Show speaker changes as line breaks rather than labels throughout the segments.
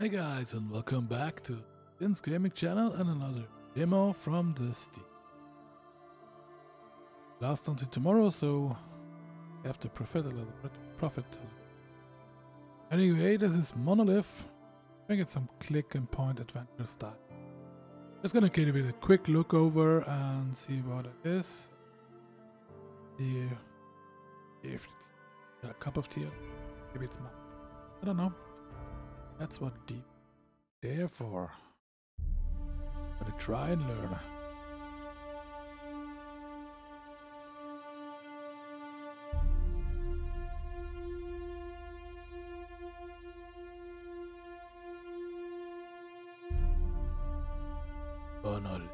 Hey guys, and welcome back to Din's Gaming Channel and another demo from the Steam. Last until tomorrow, so I have to profit a little bit. Anyway, this is Monolith. I think it's some click and point adventure style. Just gonna give it a quick look over and see what it is. See if it's a cup of tea. Maybe it's not. I don't know. That's what deep there for. Gotta try and learn. Monolith.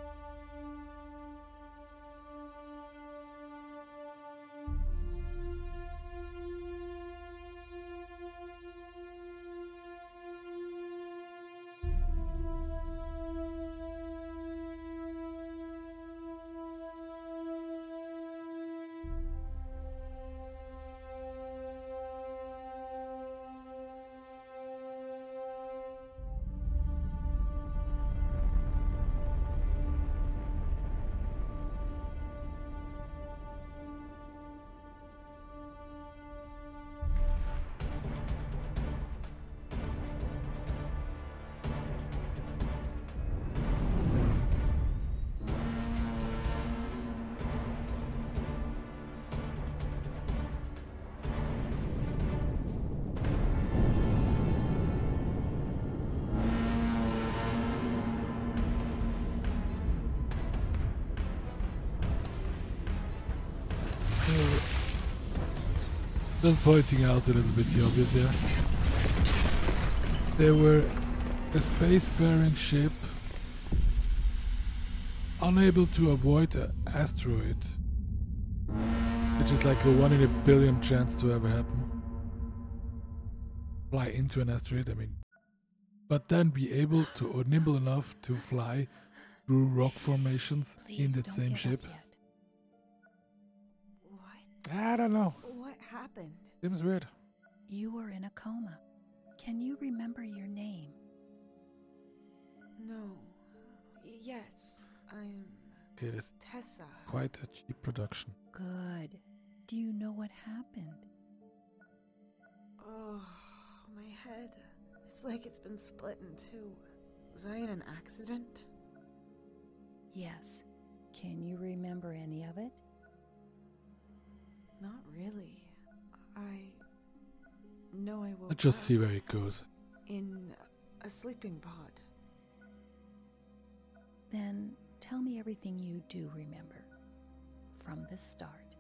Just pointing out a little bit the obvious here. They were a spacefaring ship unable to avoid an asteroid, which is like a 1 in a billion chance to ever happen. Fly into an asteroid, I mean. But then be able to, or nimble enough to fly through rock formations in that same ship.
What?
I don't know.
What happened?
Seems weird.
You were in a coma. Can you remember your name?
No. Yes, I'm
Okay, this is
Tessa.
quite a cheap production.
Good. Do you know what happened?
Oh, my head. It's like it's been split in two. Was I in an accident?
Yes. Can you remember any of it?
Not really. I know I woke
Let's just
up
see where it goes.
in a sleeping pod.
Then tell me everything you do remember. From the start.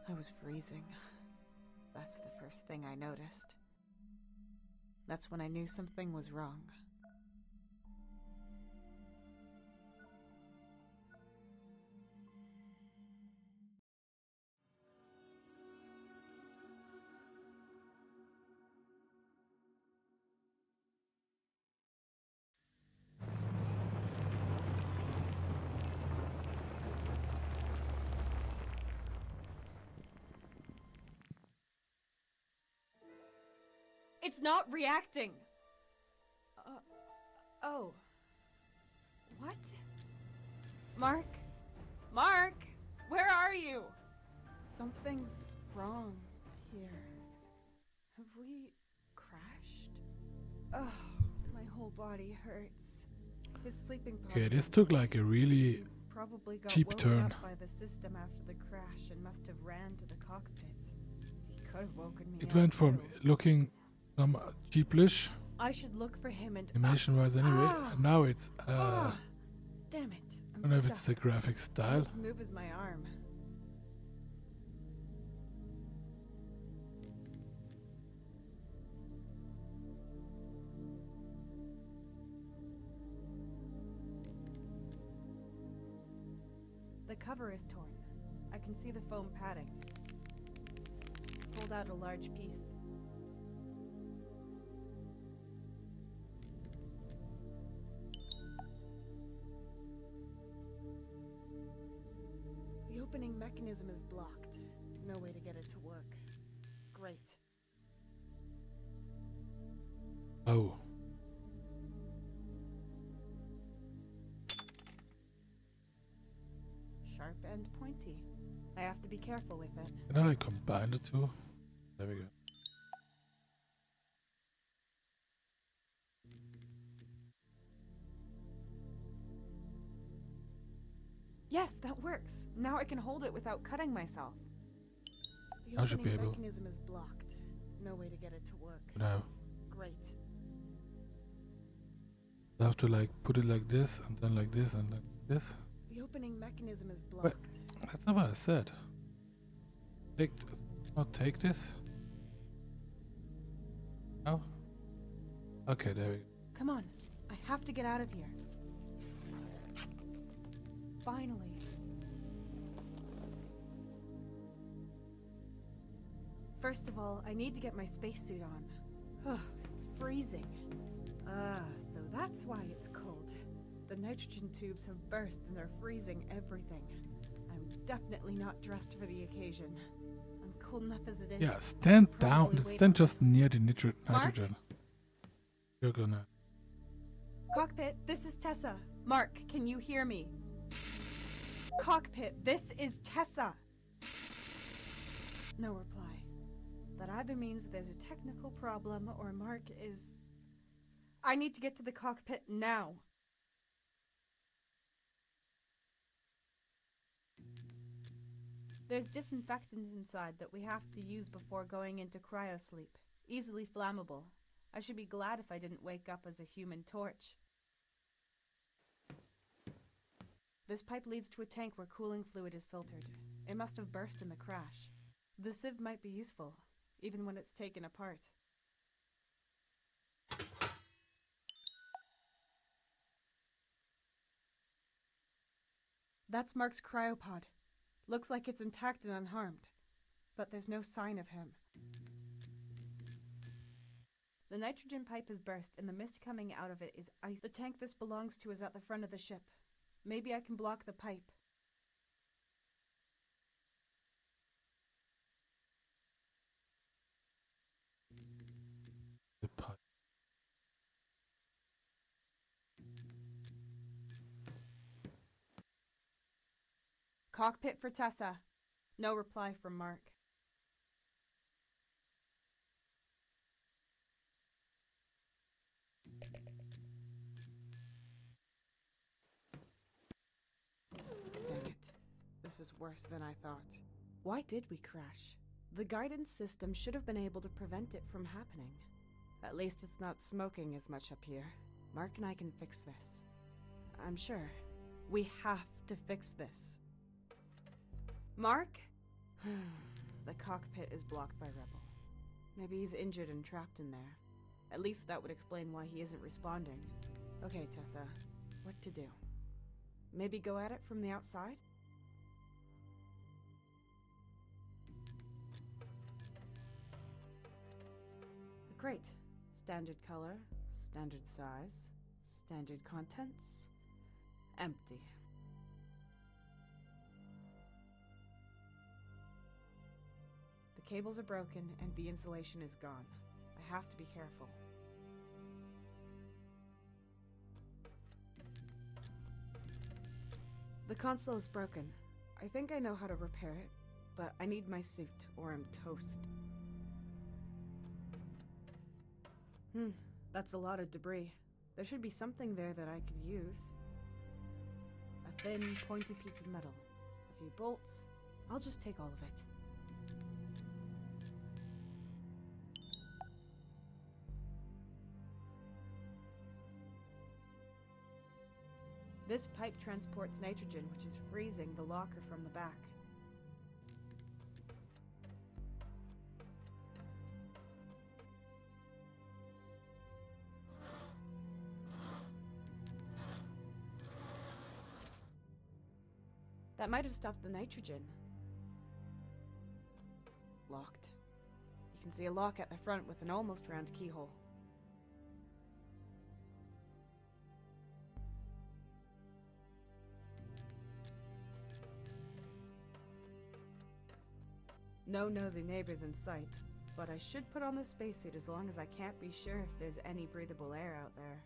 I was freezing. That's the first thing I noticed. That's when I knew something was wrong. It's not reacting! Oh. What? Mark? Mark! Where are you? Something's wrong here. Have we crashed? Oh, my whole body hurts. His sleeping pod.
Okay, this took like a really
Probably got
cheap
woken
turn.
up by the system after the crash and must have ran to the cockpit. He could have woken me
It
up
went from
too.
looking some cheaplish
I should look for him and
animation wise anyway, and now it's
damn it.
I don't know if it's the graphic style.
Move is my arm. The cover is torn. I can see the foam padding. Pulled out a large piece. The opening mechanism is blocked. No way to get it to work. Great.
Oh.
Sharp and pointy. I have to be careful with it.
Can I like combine the two? There we go.
Yes, that works. Now I can hold it without cutting myself. The
I should be
opening
able.
mechanism is blocked. No way to get it to work.
No.
Great.
I have to like put it like this and then like this and then this.
The opening mechanism is
Wait.
blocked.
That's not what I said. Take this. Not take this. Oh. Okay, there we go.
Come on. I have to get out of here. Finally. First of all, I need to get my spacesuit on. Ugh, it's freezing. Ah, so that's why it's cold. The nitrogen tubes have burst and they're freezing everything. I'm definitely not dressed for the occasion. I'm cold enough as it is.
Yeah, stand
Probably
down.
wait
Stand
on
just
this.
near the
Mark?
nitrogen. You're gonna.
Cockpit, this is Tessa. Mark, can you hear me? Cockpit, this is Tessa. No reply. That either means there's a technical problem or Mark is... I need to get to the cockpit now. There's disinfectant inside that we have to use before going into cryosleep. Easily flammable. I should be glad if I didn't wake up as a human torch. This pipe leads to a tank where cooling fluid is filtered. It must have burst in the crash. The sieve might be useful, even when it's taken apart. That's Mark's cryopod. Looks like it's intact and unharmed, but there's no sign of him. The nitrogen pipe has burst and the mist coming out of it is ice. The tank this belongs to is at the front of the ship. Maybe I can block the pipe.
The pipe.
Cockpit for Tessa. No reply from Mark. Dang it. This is worse than I thought. Why did we crash? The guidance system should have been able to prevent it from happening. At least it's not smoking as much up here. Mark and I can fix this. I'm sure. We have to fix this. Mark? The cockpit is blocked by Rebel. Maybe he's injured and trapped in there. At least that would explain why he isn't responding. Okay, Tessa. What to do? Maybe go at it from the outside? Great. Standard color, standard size, standard contents. Empty. The cables are broken and the insulation is gone. I have to be careful. The console is broken. I think I know how to repair it, but I need my suit or I'm toast. That's a lot of debris. There should be something there that I could use. A thin, pointy piece of metal. A few bolts. I'll just take all of it. This pipe transports nitrogen, which is freezing the locker from the back. That might have stopped the nitrogen. Locked. You can see a lock at the front with an almost round keyhole. No nosy neighbors in sight. but I should put on the spacesuit as long as I can't be sure if there's any breathable air out there.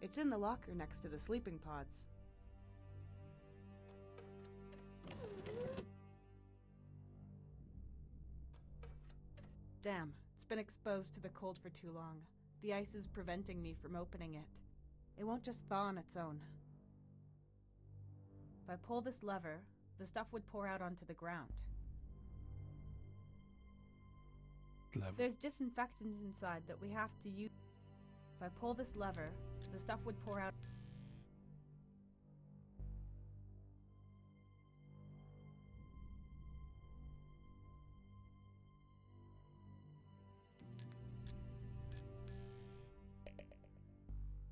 It's in the locker next to the sleeping pods. Damn, it's been exposed to the cold for too long. The ice is preventing me from opening it. It won't just thaw on its own. If I pull this lever, the stuff would pour out onto the ground. There's disinfectant inside that we have to use. If I pull this lever, the stuff would pour out.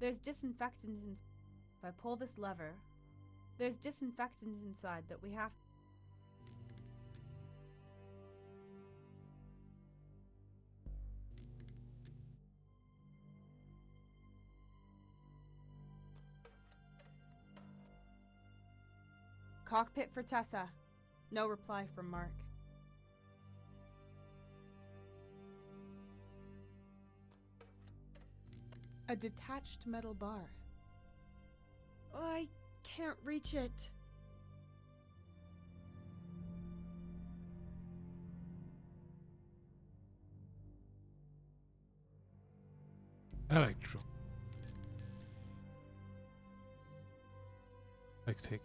There's disinfectant in. If I pull this lever, there's disinfectant inside that we have. Cockpit for Tessa. No reply from Mark. A detached metal bar. Oh, I can't reach it.
Electro. Like take.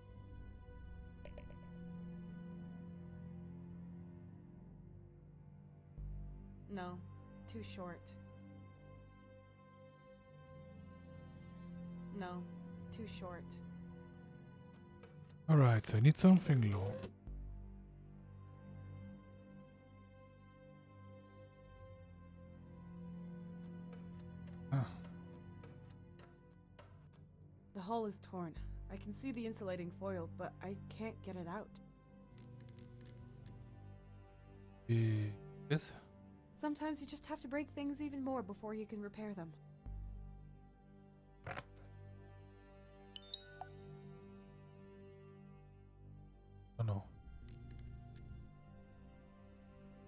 No, too short. No, too short.
Alright, so I need something low. Ah.
The hull is torn. I can see the insulating foil, but I can't get it out.
Yes?
Sometimes you just have to break things even more before you can repair them.
Oh no.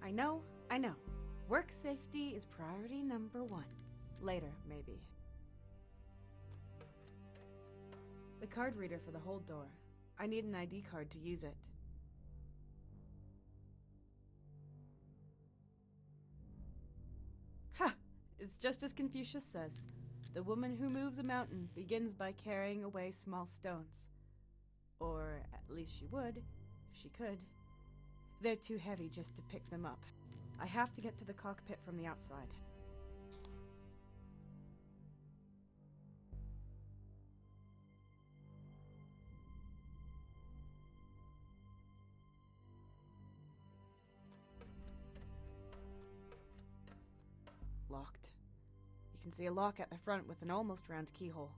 I know. Work safety is priority number 1. Later, maybe. The card reader for the hold door. I need an ID card to use it. Ha! It's just as Confucius says. The woman who moves a mountain begins by carrying away small stones. Or at least she would, if she could. They're too heavy just to pick them up. I have to get to the cockpit from the outside. Locked. You can see a lock at the front with an almost round keyhole.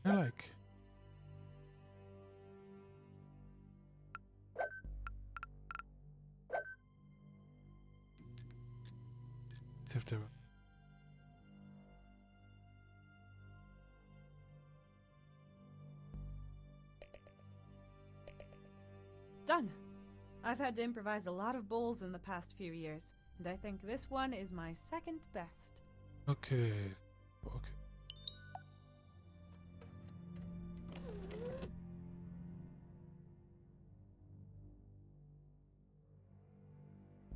I like. If there were.
Done! I've had to improvise a lot of bowls in the past few years, and I think this one is my second best.
Okay.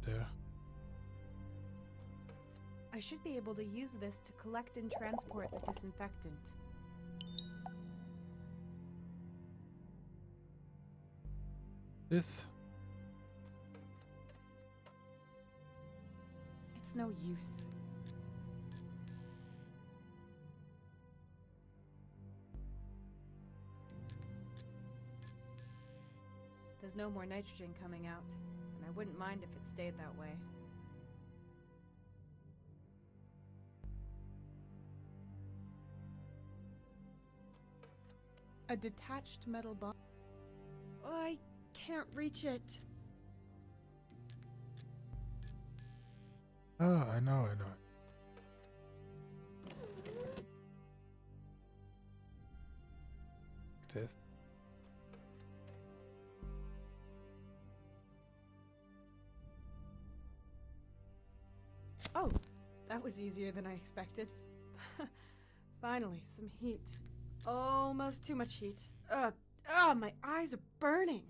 There.
I should be able to use this to collect and transport the disinfectant.
This.
It's no use. There's no more nitrogen coming out, and I wouldn't mind if it stayed that way. A detached metal bar. Oh, I can't reach it.
Oh, I know. This.
Oh, that was easier than I expected. Finally, some heat. Almost too much heat. My eyes are burning.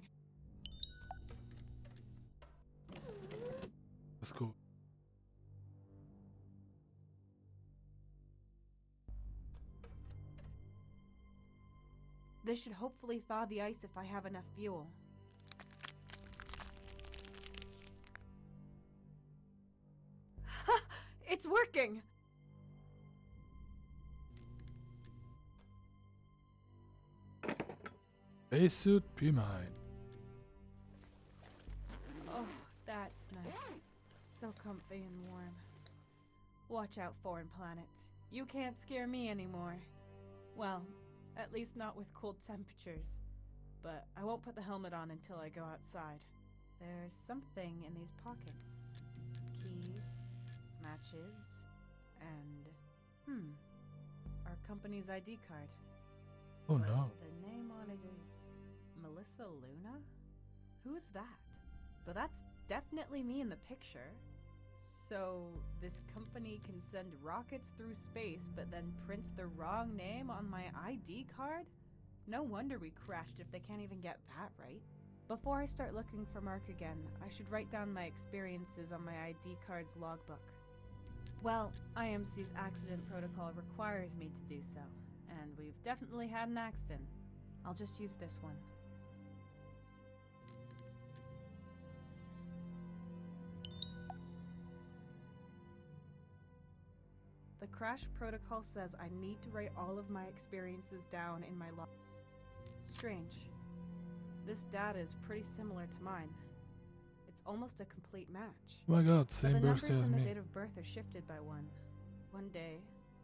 Let's go.
This should hopefully thaw the ice if I have enough fuel. Ha! It's working!
Spacesuit be mine.
Oh, that's nice. So comfy and warm. Watch out, foreign planets. You can't scare me anymore. Well, at least not with cold temperatures. But I won't put the helmet on until I go outside. There's something in these pockets. Keys, matches, and... our company's ID card.
Oh
But
no.
the name on it is... Melissa Luna? Who's that? But that's definitely me in the picture. So, this company can send rockets through space, but then prints the wrong name on my ID card? No wonder we crashed if they can't even get that right. Before I start looking for Mark again, I should write down my experiences on my ID card's logbook. Well, IMC's accident protocol requires me to do so, and we've definitely had an accident. I'll just use this one. The crash protocol says I need to write all of my experiences down in my log. Strange. This data is pretty similar to mine. It's almost a complete match.
Oh my god,
But
same
the
birthday
numbers
as
and the
me.
date of birth are shifted by one. 1 day,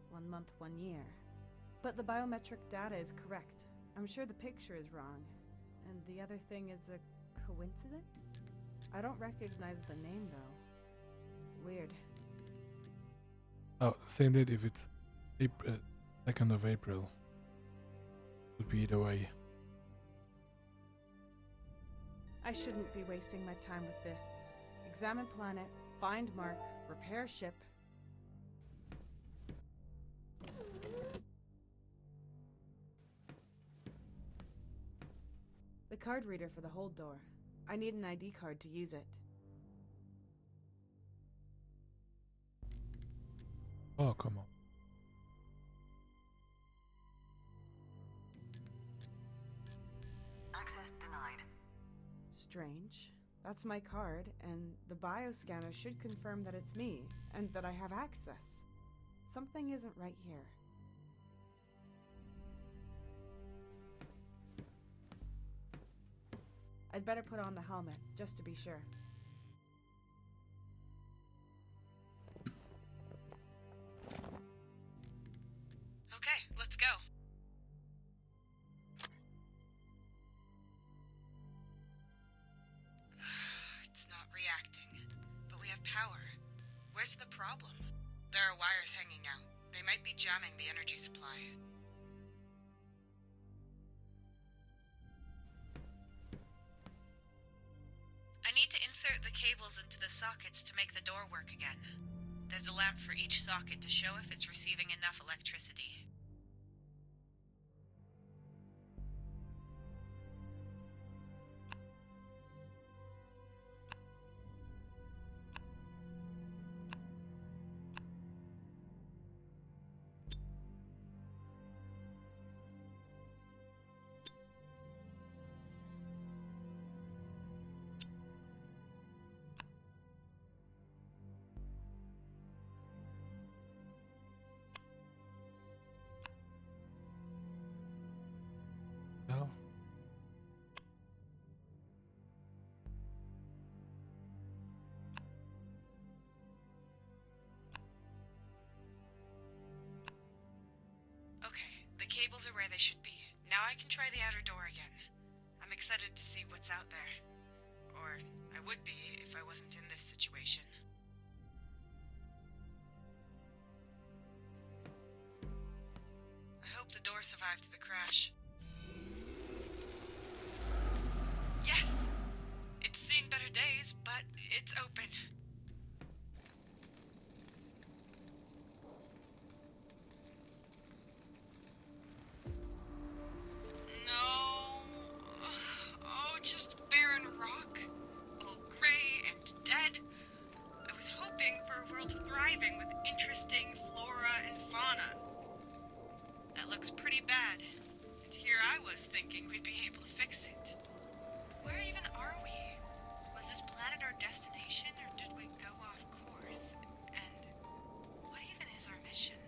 1 month, 1 year. But the biometric data is correct. I'm sure the picture is wrong. And the other thing is a coincidence? I don't recognize the name though. Weird.
Oh, same date if it's April, 2nd of April. Would be either way.
I shouldn't be wasting my time with this. Examine planet, find Mark, repair ship. The card reader for the hold door. I need an ID card to use it.
Oh, come on.
Access denied.
Strange. That's my card, and the bioscanner should confirm that it's me, and that I have access. Something isn't right here. I'd better put on the helmet, just to be sure. Okay, let's go. It's not reacting, but we have power. Where's the problem? There are wires hanging out. They might be jamming the energy supply. I need to insert the cables into the sockets to make the door work again. There's a lamp for each socket to show if it's receiving enough electricity.
No.
Okay, the cables are where they should be. Now I can try the outer door again. I'm excited to see what's out there. Or I would be if I wasn't in this situation. I hope the door survived the crash. Yes! It's seen better days, but it's open. world thriving with interesting flora and fauna. That looks pretty bad. And here I was thinking we'd be able to fix it. Where even are we? Was this planet our destination, or did we go off course? And what even is our mission?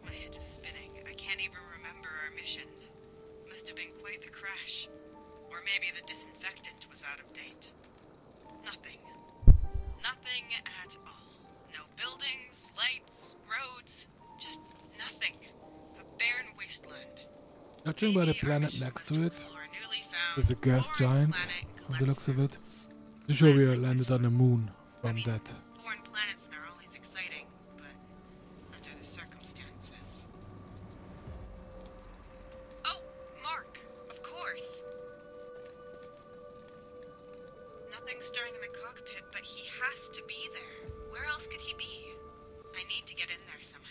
My head is spinning. I can't even remember our mission. Must have been quite the crash. Or maybe the disinfectant was out of date. Nothing. Nothing at all. No buildings, lights, roads, just nothing. A barren wasteland.
Judging by the planet next to it, there's a gas giant, from the looks of it. Pretty sure we are landed on the moon from that.
Foreign planets are always exciting, but under the circumstances. Oh, Mark, of course. Nothing stirring in the cockpit, but he has to be there. Where else could he be? I need to get in there somehow.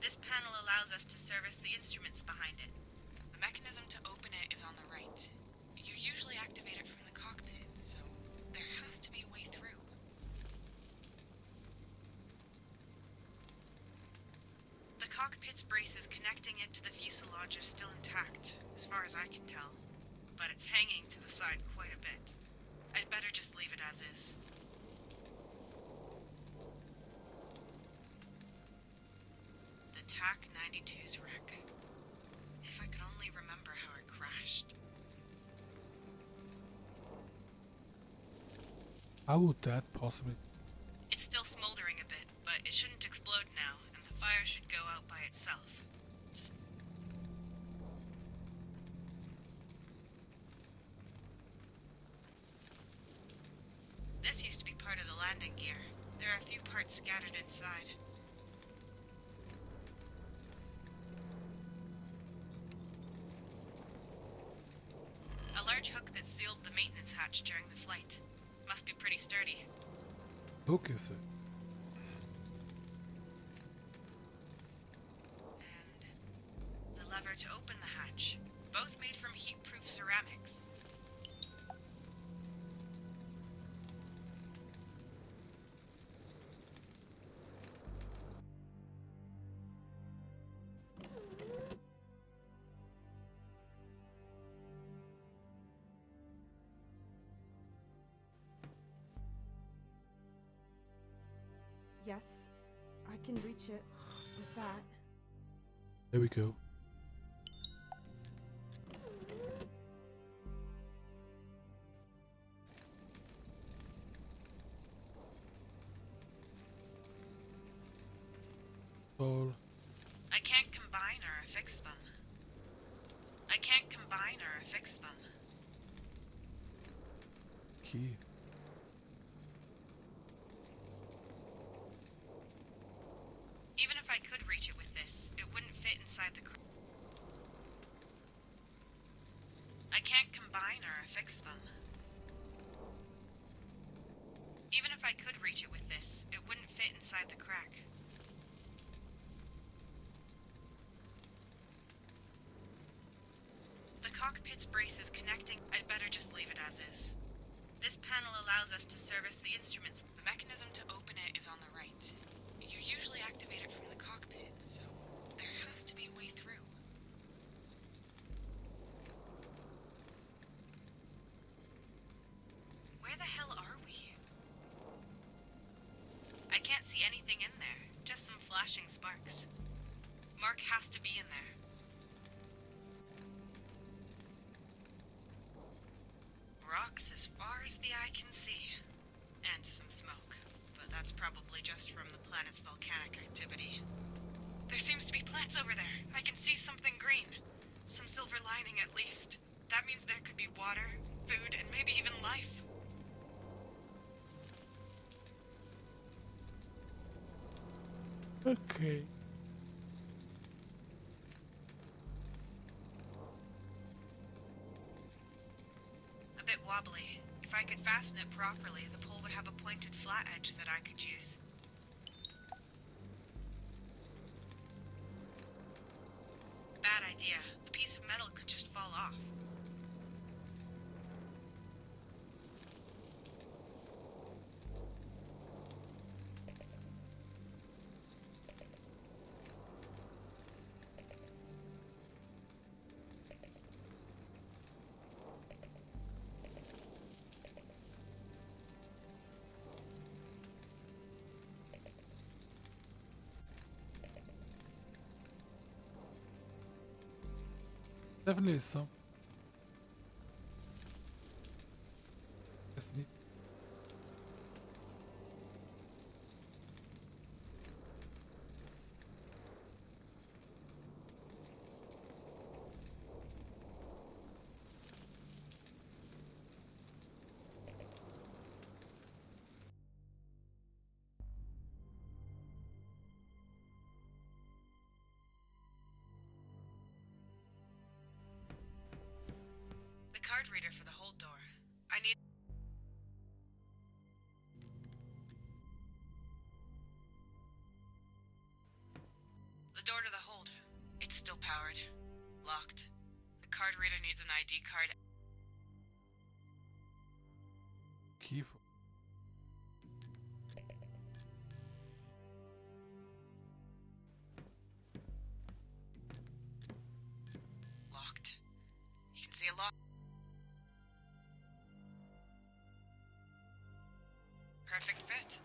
This panel allows us to service the instruments behind it. The mechanism to open it is on the right. You usually activate it from the cockpit, so there has to be a way through. The cockpit's braces connecting it to the fuselage are still intact, as far as I can tell. But it's hanging to the side quite a bit. I'd better just leave it as is. The TAC-92's wreck. If I could only remember how it crashed.
How would that possibly?
It's still smoldering a bit, but it shouldn't explode now, and the fire should go out by itself. This used to be part of the landing gear. There are a few parts scattered inside. A large hook that sealed the maintenance hatch during the flight. Must be pretty sturdy.
Hook is it?
And the lever to open the hatch. Both made from heat-proof ceramics.
Yes, I can reach it with that.
There we go. All
I can't combine or affix them. I can't combine or affix them.
key.
Even if I could reach it with this, it wouldn't fit inside the... I can't combine or affix them. Even if I could reach it with this, it wouldn't fit inside the crack. The cockpit's braces connecting. I'd better just leave it as is. This panel allows us to service the instruments. The mechanism to open it is on the right. You usually activate it from the cockpit, so there has to be a way through. Where the hell are we? I can't see anything in there, just some flashing sparks. Mark has to be in there. Rocks as far as the eye can see. And some smoke. But that's probably just from the planet's volcanic activity. There seems to be plants over there. I can see something green. Some silver lining at least. That means there could be water, food, and maybe even life.
Okay.
A bit wobbly. If I could fasten it properly, the pole would have a pointed flat edge that I could use. Bad idea. The piece of metal could just fall off.
Definitely some. Just need.
Card reader for the hold door. I need... The door to the hold. It's still powered. Locked. The card reader needs an ID card.
Key for.
Locked. You can see a lock. Perfect fit.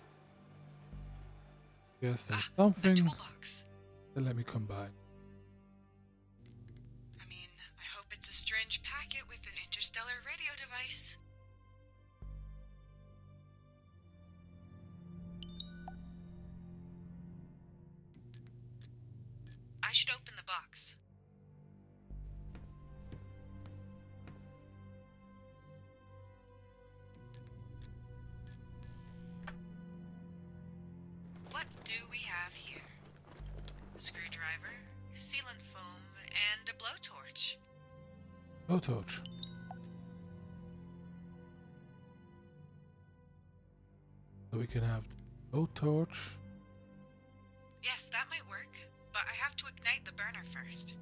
Yes, there's
A
something
toolbox.
that let me combine.
I mean, I hope it's a strange packet with an interstellar radio device. I should open the box. What do we have here? Screwdriver, sealant foam, and a blowtorch.
Blowtorch. So we can have blowtorch.
Yes, that might work, but I have to ignite the burner first.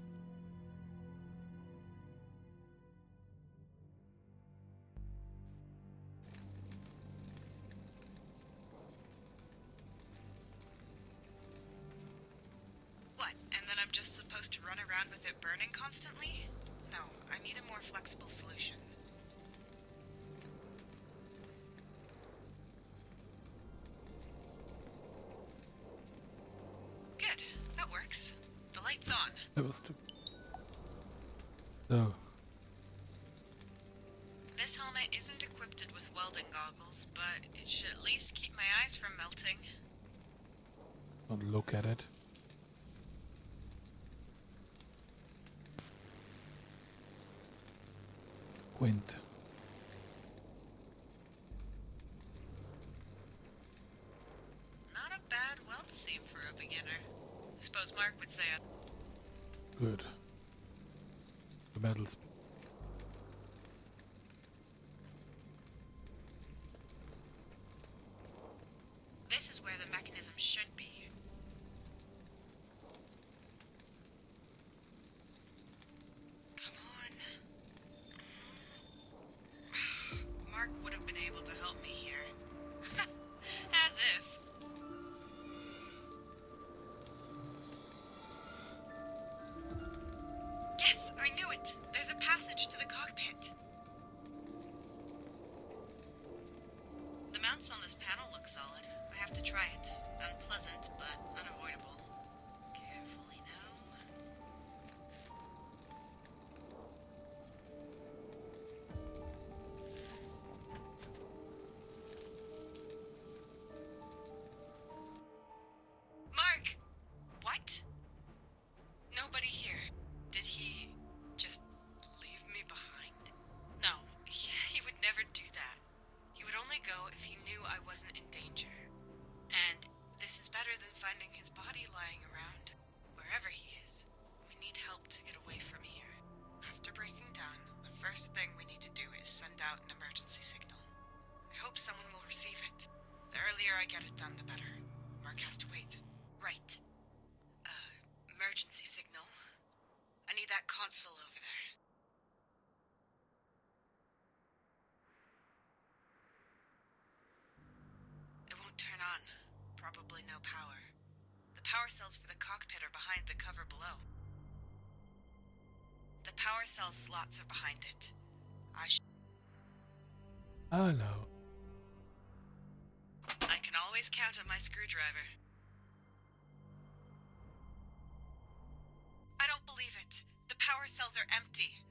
What, and then I'm just supposed to run around with it burning constantly? No, I need a more flexible solution. Good, that works. The light's on.
That was too. So,
This helmet isn't equipped with welding goggles, but it should at least keep my eyes from melting.
don't look at it. Quint.
Not a bad weld seam for a beginner. I suppose Mark would say
Good. The metal's.
this is where the mechanism should be. Come on. Mark would have been able to help me here. As if. Yes, I knew it. There's a passage to the cockpit. The mounts on this panel look solid. I have to try it. Unpleasant, but unavoidable. Carefully now. Mark! What? Nobody here. Did he just leave me behind? No, he would never do that. He would only go if he knew I wasn't in danger. And this is better than finding his body lying around. Wherever he is, we need help to get away from here. After breaking down, the first thing we need to do is send out an emergency signal. hope someone will receive it. The earlier I get it done, the better. Mark has to wait. Right. Emergency signal. I need that console over there. It won't turn on. Probably no power. The power cells for the cockpit are behind the cover below. The power cell slots are behind it.
Oh no.
I can always count on my screwdriver. I don't believe it. The power cells are empty.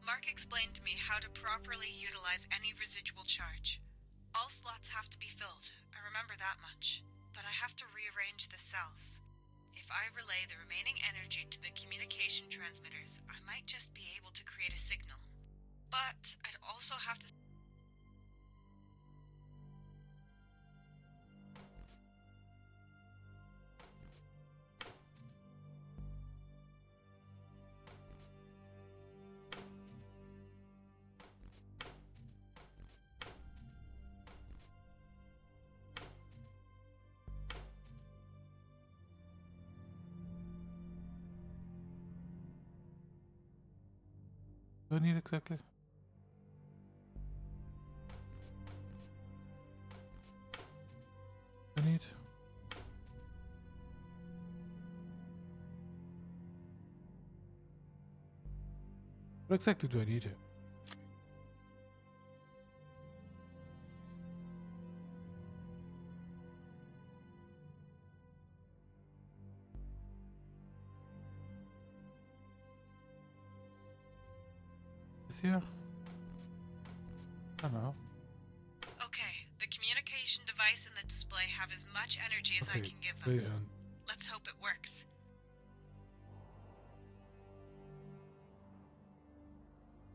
Mark explained to me how to properly utilize any residual charge. All slots have to be filled. I remember that much. But I have to rearrange the cells. If I relay the remaining energy to the communication transmitters, I might just be able to create a signal. But I'd also have to...
What do I need exactly? I need... What exactly do I need here? Here? I don't know.
Okay, the communication device and the display have as much energy as I can give them. Let's hope it works.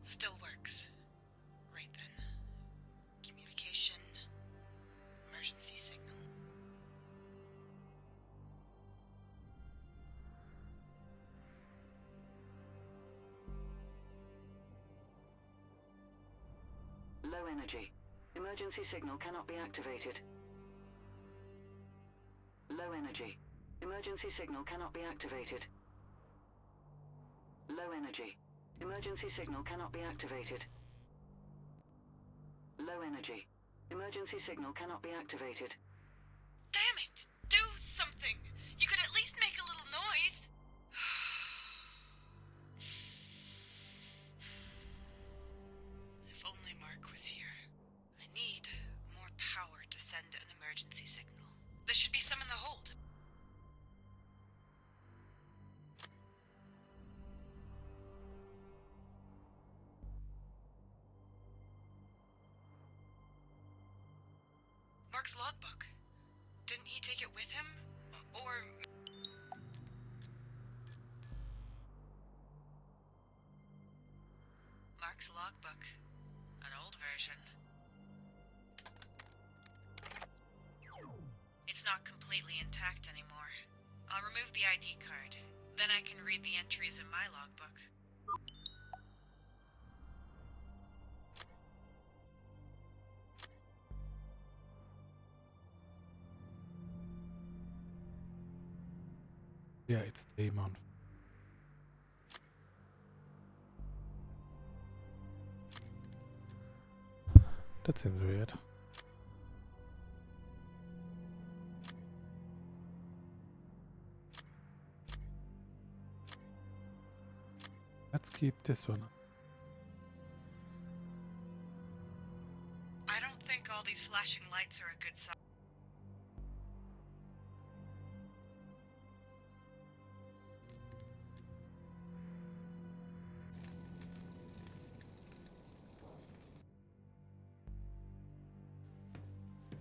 Still works. Right then. Communication. Emergency signal.
Low energy. Emergency signal cannot be activated. Low energy. Emergency signal cannot be activated. Low energy. Emergency signal cannot be activated. Low energy. Emergency signal cannot be activated.
Damn it! Do something! You could at least make a little noise! If only Mark was here. I need more power to send an emergency signal. There should be some in the hold. Mark's logbook. Didn't he take it with him? Or... Mark's logbook. An old version. It's not completely intact anymore. I'll remove the ID card. Then I can read the entries in my logbook.
Yeah, it's Damon. That seems weird. Let's keep this one.
I don't think all these flashing lights are a good sign.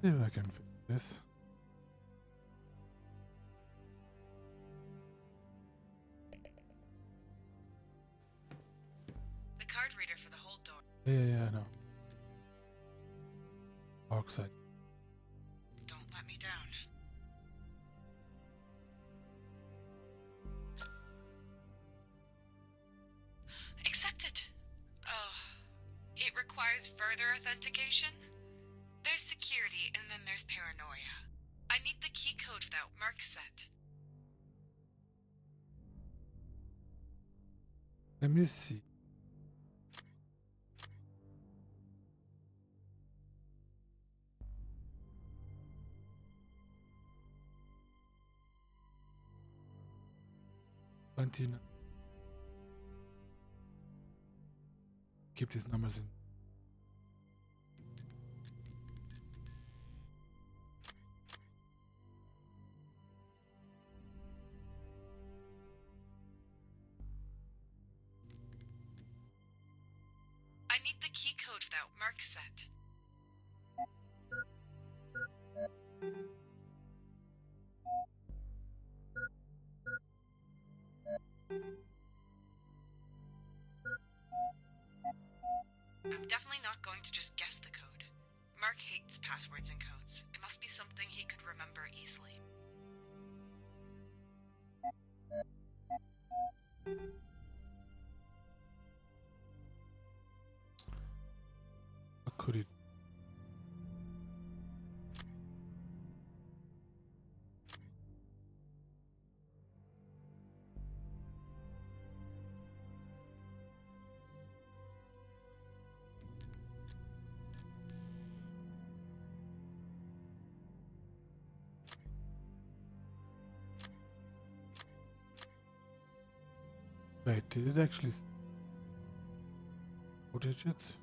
See if I can fix this.
The card reader for the hold door.
Yeah, I know. Oxide.
Don't let me down. Accept it. Oh, it requires further authentication? There's Mark set.
Let me see. Keep these numbers in.
I need the key code for that Mark set. I'm definitely not going to just guess the code. Mark hates passwords and codes. It must be something he could remember easily.
What could it? Wait, did it actually 4 digits?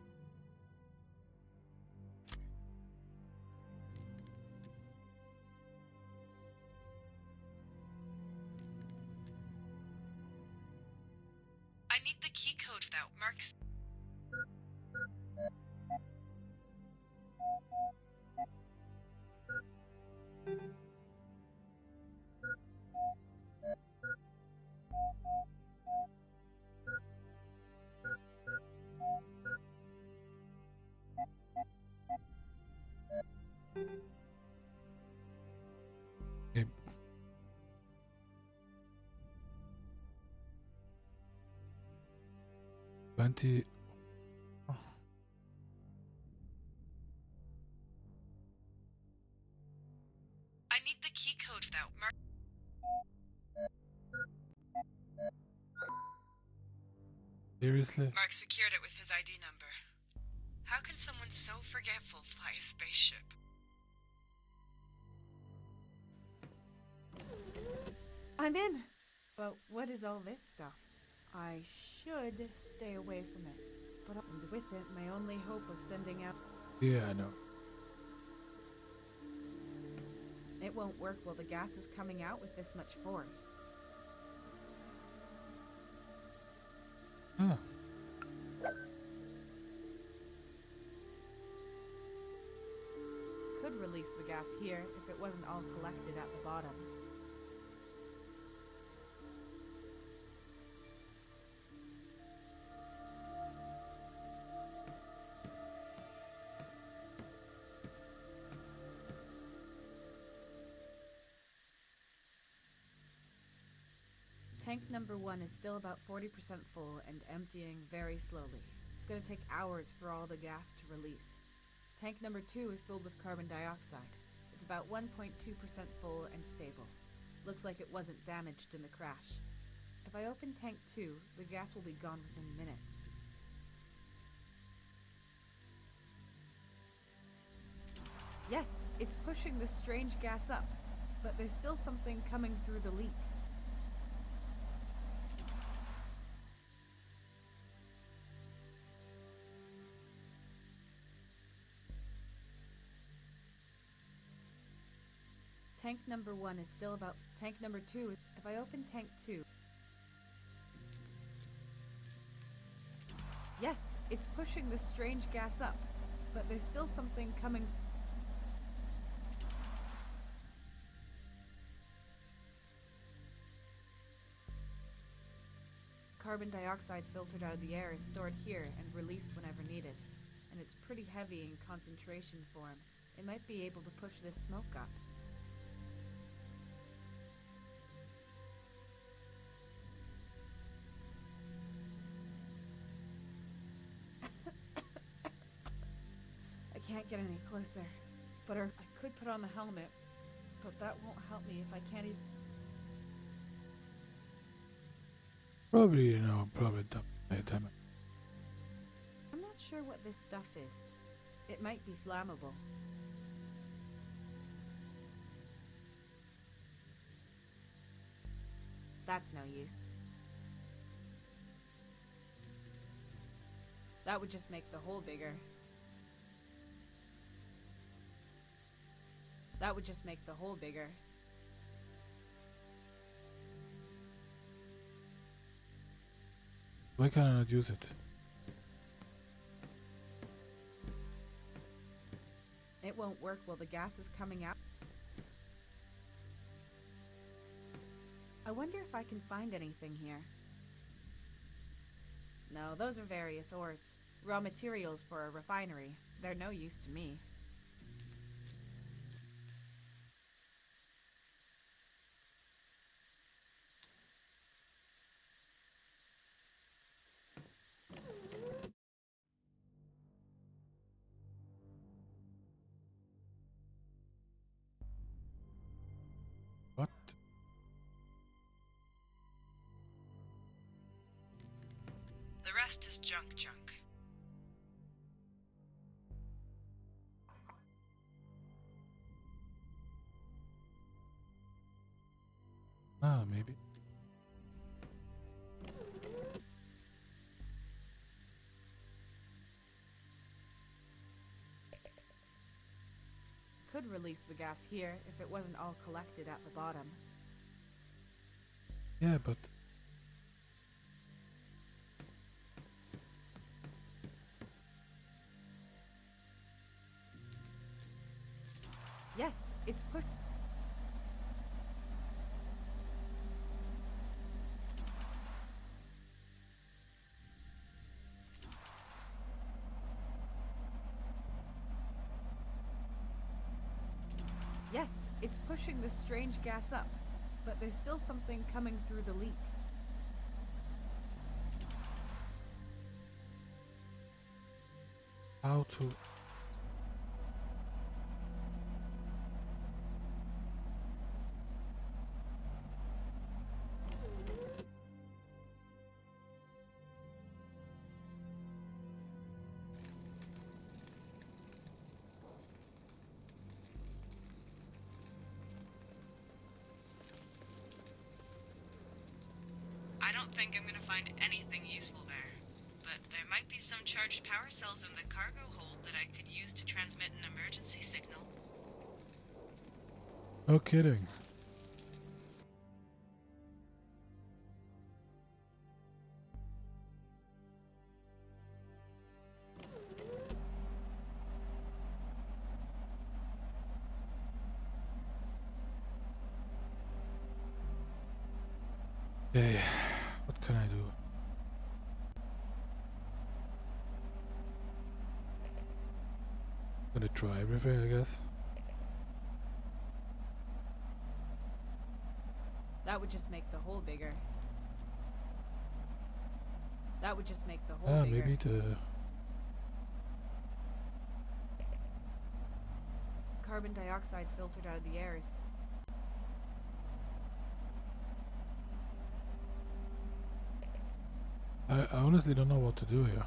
I need the key code for that Mark set.
Okay. Twenty.
I need the key code for that Mark.
Seriously?
Mark secured it with his ID number. How can someone so forgetful fly a spaceship? I'm in. But what is all this stuff? I should stay away from it. But with it, my only hope of sending out...
Yeah, I know.
It won't work while the gas is coming out with this much force.
Ah.
Could release the gas here if it wasn't all collected at the bottom. Tank number 1 is still about 40% full and emptying very slowly. It's going to take hours for all the gas to release. Tank number 2 is filled with carbon dioxide. It's about 1.2% full and stable. Looks like it wasn't damaged in the crash. If I open tank 2, the gas will be gone within minutes. Yes, it's pushing the strange gas up, but there's still something coming through the leak. Tank number 1 is still about... Tank number 2 is... If I open tank 2... Yes, it's pushing the strange gas up, but there's still something coming... Carbon dioxide filtered out of the air is stored here and released whenever needed. And it's pretty heavy in concentration form. It might be able to push this smoke up. I can't get any closer, but I could put on the helmet. But that won't help me if I can't even...
Probably, probably time.
I'm not sure what this stuff is. It might be flammable. That's no use. That would just make the hole bigger. That would just make the hole bigger.
Why can't I not use it?
It won't work while the gas is coming out. I wonder if I can find anything here. No, those are various ores. Raw materials for a refinery. They're no use to me.
What?
The rest is junk.
Ah, maybe.
Could release the gas here if it wasn't all collected at the bottom.
Yeah, but...
Yes, it's put... Yes, it's pushing the strange gas up, but there's still something coming through the leak.
How to...
I don't think I'm gonna find anything useful there, but there might be some charged power cells in the cargo hold that I could use to transmit an emergency signal.
No kidding. Okay, what can I do? Gonna try everything, I guess.
That would just make the hole bigger. That would just make the hole
Ah,
bigger.
maybe the...
Carbon dioxide filtered out of the air is...
I honestly don't know what to do here.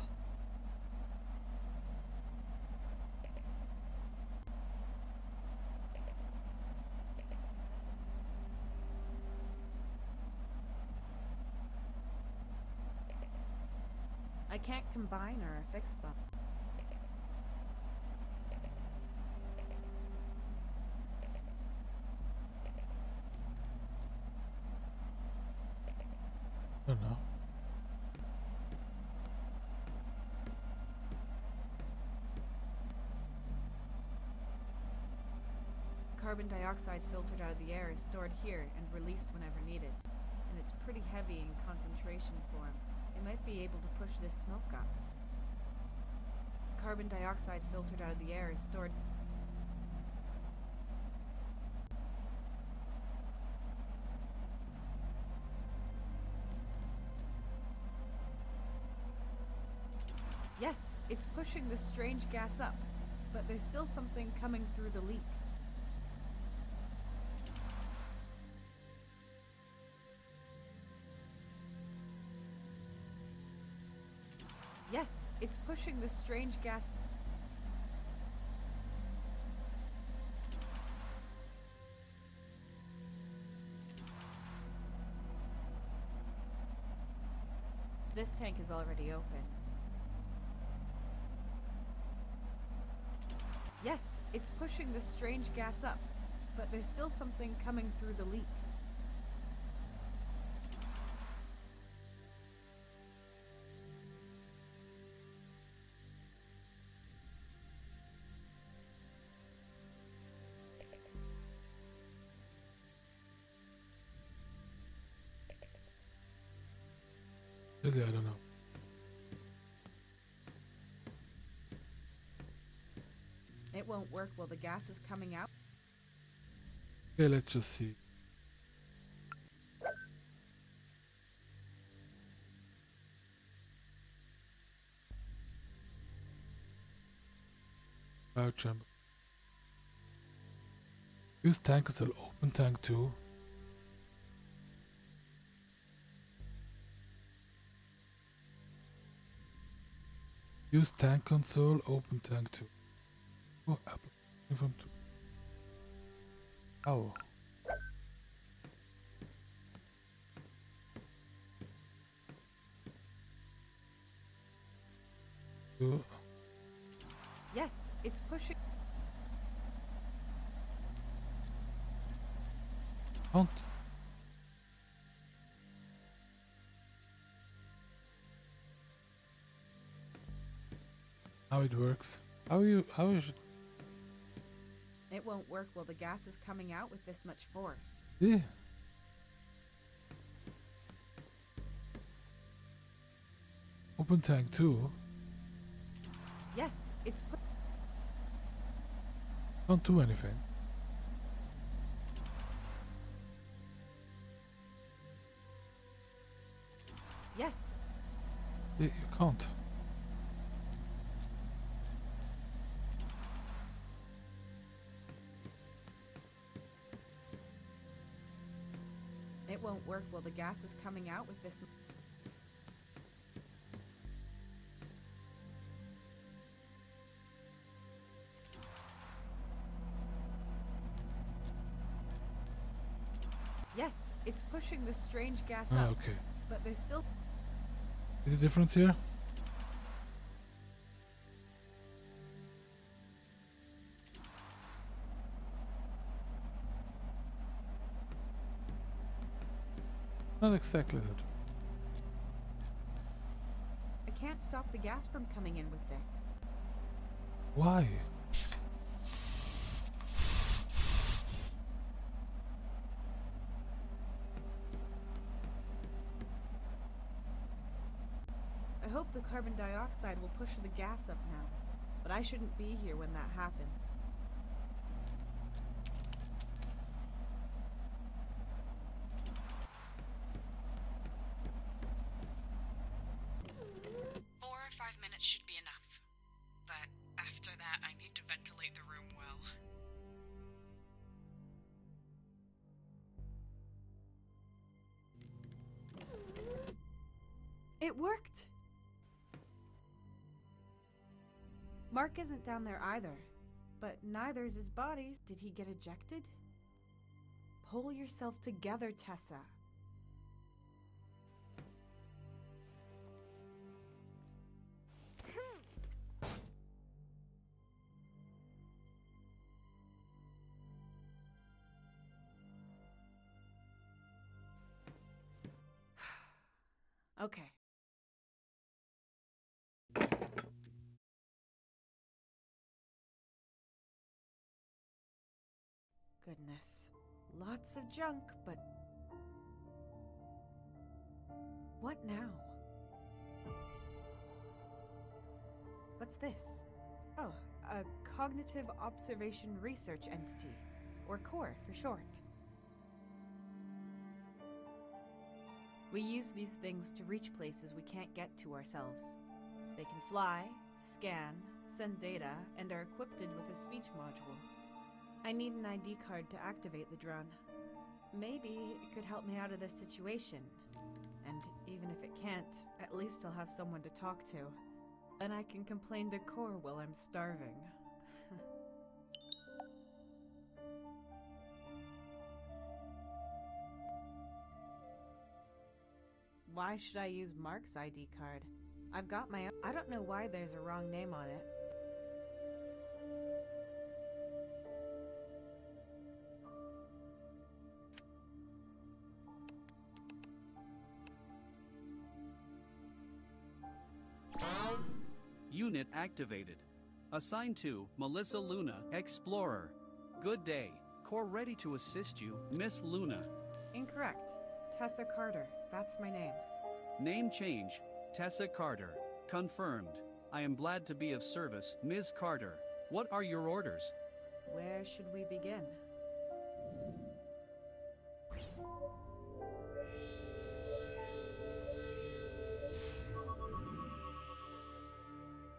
I can't combine or fix them.
I don't know.
Carbon dioxide filtered out of the air is stored here and released whenever needed. And it's pretty heavy in concentration form. It might be able to push this smoke up. Carbon dioxide filtered out of the air is stored... Yes, it's pushing the strange gas up, but there's still something coming through the leak. Yes, it's pushing the strange gas. This tank is already open. Yes, it's pushing the strange gas up, but there's still something coming through the leak.
Really, I don't know.
It won't work while the gas is coming out.
Okay, let's just see. Power chamber. Use tank console. Open tank 2. Use tank console. Open tank 2. Oh, application from 2. Oh.
Yes, it's pushing.
Can't. How it works? How is it?
It won't work while the gas is coming out with this much force.
Yeah. Open tank 2.
Yes, it's
Can't do anything.
Yes.
Yeah, you can't.
It won't work while the gas is coming out with this. Yes, it's pushing the strange gas
Ah,
up.
okay.
But there's still.
Is the difference here? Not exactly as it.
I can't stop the gas from coming in with this.
Why?
I hope the carbon dioxide will push the gas up now. But I shouldn't be here when that happens.
Should be enough. But after that, I need to ventilate the room well.
It worked! Mark isn't down there either, but neither is his body. Did he get ejected? Pull yourself together, Tessa. Okay. Goodness. Lots of junk, but... what now? What's this? Oh, a Cognitive Observation Research Entity, or CORE for short. We use these things to reach places we can't get to ourselves. They can fly, scan, send data, and are equipped with a speech module. I need an ID card to activate the drone. Maybe it could help me out of this situation. And even if it can't, at least I'll have someone to talk to. Then I can complain to Core while I'm starving. Why should I use Mark's ID card? I've got my own. I don't know why there's a wrong name on it.
Unit activated. Assigned to Melissa Luna, Explorer. Good day. Core ready to assist you, Miss Luna.
Incorrect. Tessa Carter. That's my name.
Name change. Tessa Carter. Confirmed. I am glad to be of service, Ms. Carter. What are your orders?
Where should we begin?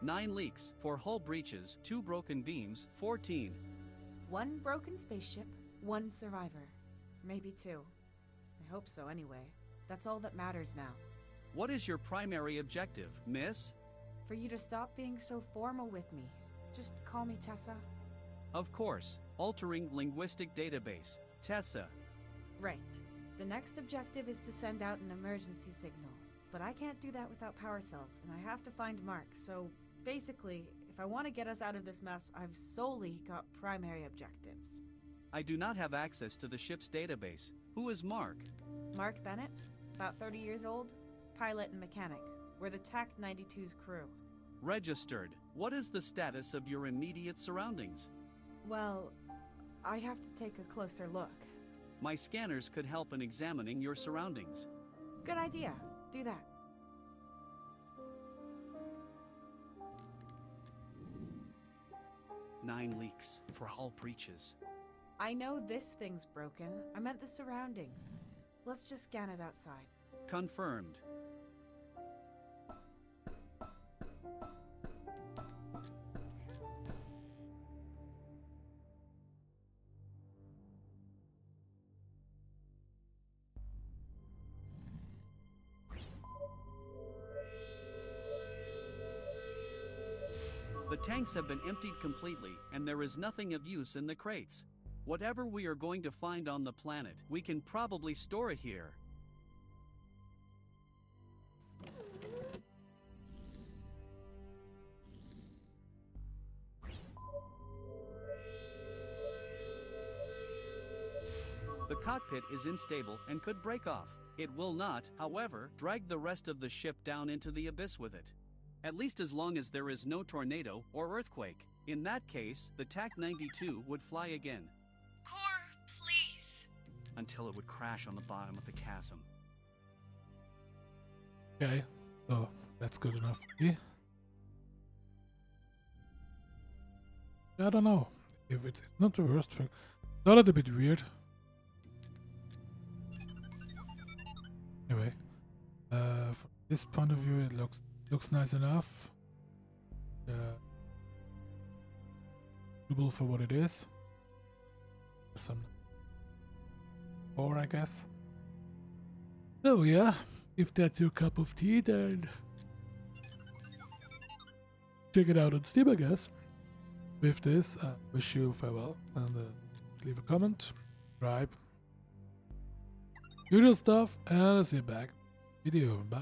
Nine leaks, 4 hull breaches, 2 broken beams, 14.
1 broken spaceship, 1 survivor. Maybe 2. I hope so anyway. That's all that matters now.
What is your primary objective, miss?
For you to stop being so formal with me. Just call me Tessa.
Of course. Altering linguistic database. Tessa.
Right. The next objective is to send out an emergency signal. But I can't do that without power cells, and I have to find Mark, so basically, if I want to get us out of this mess, I've solely got primary objectives.
I do not have access to the ship's database. Who is Mark?
Mark Bennett, about 30 years old, pilot and mechanic. We're the TAC 92's crew.
Registered. What is the status of your immediate surroundings?
Well, I have to take a closer look.
My scanners could help in examining your surroundings.
Good idea. Do that.
Nine leaks, 4 hull breaches.
I know this thing's broken. I meant the surroundings. Let's just scan it outside.
Confirmed. The tanks have been emptied completely, and there is nothing of use in the crates. Whatever we are going to find on the planet, we can probably store it here. The cockpit is unstable and could break off. It will not, however, drag the rest of the ship down into the abyss with it. At least as long as there is no tornado or earthquake. In that case, the TAC 92 would fly again.
Core, please.
Until it would crash on the bottom of the chasm.
Okay, so that's good enough for me. I don't know if it's not the worst thing. It's a little bit weird. Anyway, from this point of view, it looks nice enough. Suitable for what it is. Some ore, I guess. So yeah, if that's your cup of tea, then check it out on Steam, I guess. With this, I wish you farewell, and leave a comment, subscribe, usual stuff, and I'll see you back. Video, bye.